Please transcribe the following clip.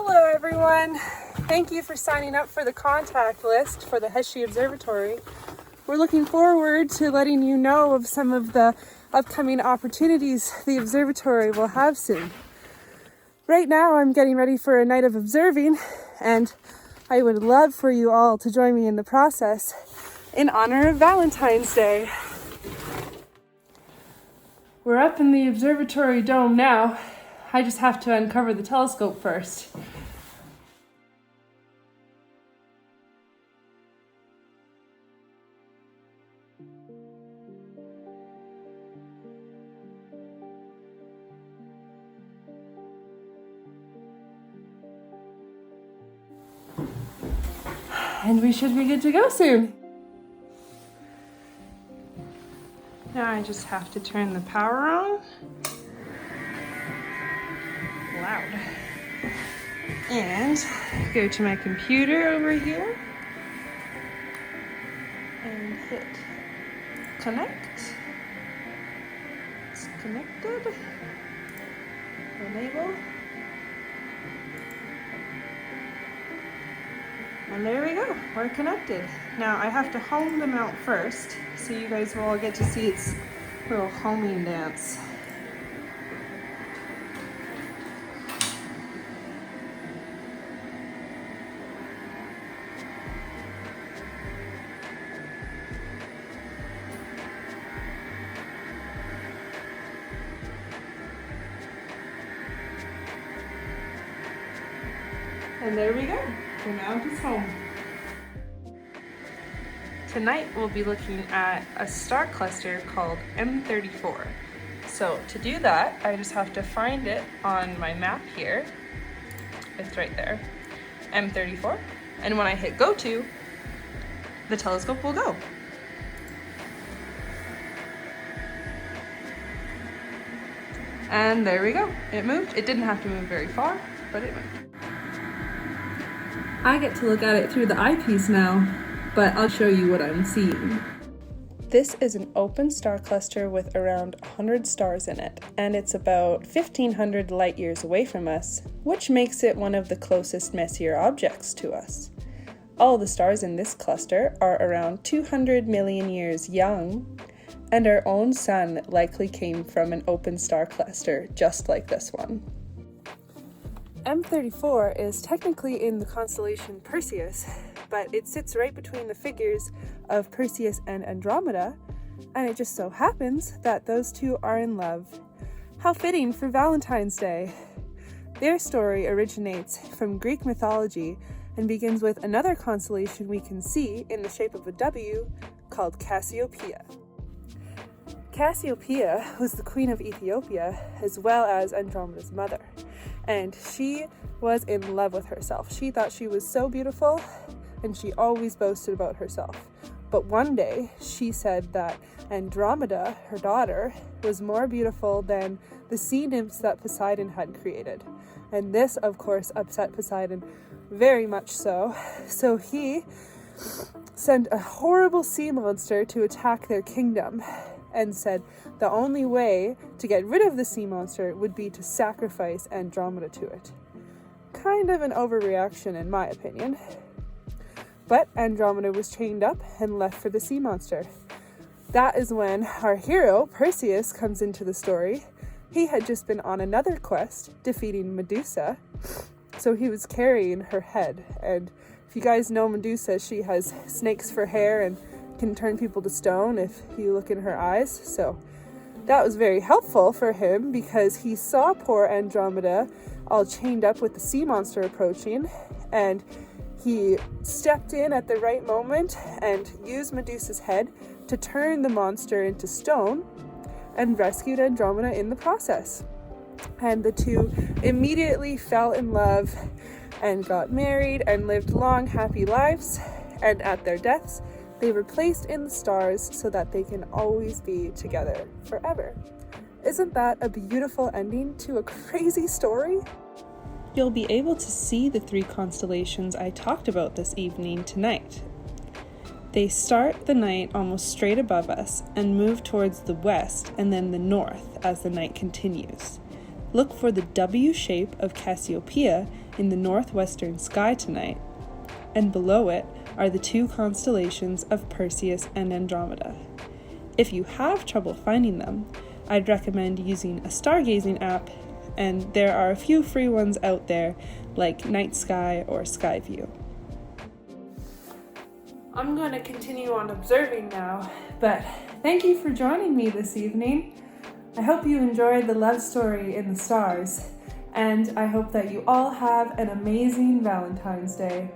Hello everyone! Thank you for signing up for the contact list for the Hesje Observatory. We're looking forward to letting you know of some of the upcoming opportunities the observatory will have soon. Right now I'm getting ready for a night of observing, and I would love for you all to join me in the process in honor of Valentine's Day. We're up in the observatory dome now. I just have to uncover the telescope first. And we should be good to go soon. Now I just have to turn the power on. Loud. And go to my computer over here and hit connect. It's connected. Enable. And there we go, we're connected. Now I have to home them out first, so you guys will all get to see its little homing dance. And there we go. So now it's home. Tonight we'll be looking at a star cluster called M34. So to do that, I just have to find it on my map here. It's right there, M34. And when I hit go to, the telescope will go. And there we go, it moved. It didn't have to move very far, but it moved. I get to look at it through the eyepiece now, but I'll show you what I'm seeing. This is an open star cluster with around 100 stars in it, and it's about 1,500 light years away from us, which makes it one of the closest Messier objects to us. All the stars in this cluster are around 200 million years young, and our own sun likely came from an open star cluster just like this one. M34 is technically in the constellation Perseus, but it sits right between the figures of Perseus and Andromeda, and it just so happens that those two are in love. How fitting for Valentine's Day! Their story originates from Greek mythology and begins with another constellation we can see in the shape of a W called Cassiopeia. Cassiopeia was the queen of Ethiopia as well as Andromeda's mother, and she was in love with herself. She thought she was so beautiful, and she always boasted about herself. But one day she said that Andromeda, her daughter, was more beautiful than the sea nymphs that Poseidon had created. And this, of course, upset Poseidon very much so. So he sent a horrible sea monster to attack their kingdom, and said the only way to get rid of the sea monster would be to sacrifice Andromeda to it. Kind of an overreaction in my opinion. But Andromeda was chained up and left for the sea monster. That is when our hero, Perseus, comes into the story. He had just been on another quest, defeating Medusa, so he was carrying her head. And if you guys know Medusa, she has snakes for hair and can turn people to stone if you look in her eyes. So that was very helpful for him because he saw poor Andromeda all chained up with the sea monster approaching, and he stepped in at the right moment and used Medusa's head to turn the monster into stone and rescued Andromeda in the process. And the two immediately fell in love and got married and lived long, happy lives, and at their deaths, they were placed in the stars so that they can always be together forever. Isn't that a beautiful ending to a crazy story? You'll be able to see the three constellations I talked about this evening tonight. They start the night almost straight above us and move towards the west and then the north as the night continues. look for the W shape of Cassiopeia in the northwestern sky tonight, and below it are the two constellations of Perseus and Andromeda. If you have trouble finding them, I'd recommend using a stargazing app, and there are a few free ones out there like Night Sky or Skyview. I'm going to continue on observing now, but thank you for joining me this evening. I hope you enjoyed the love story in the stars, and I hope that you all have an amazing Valentine's Day.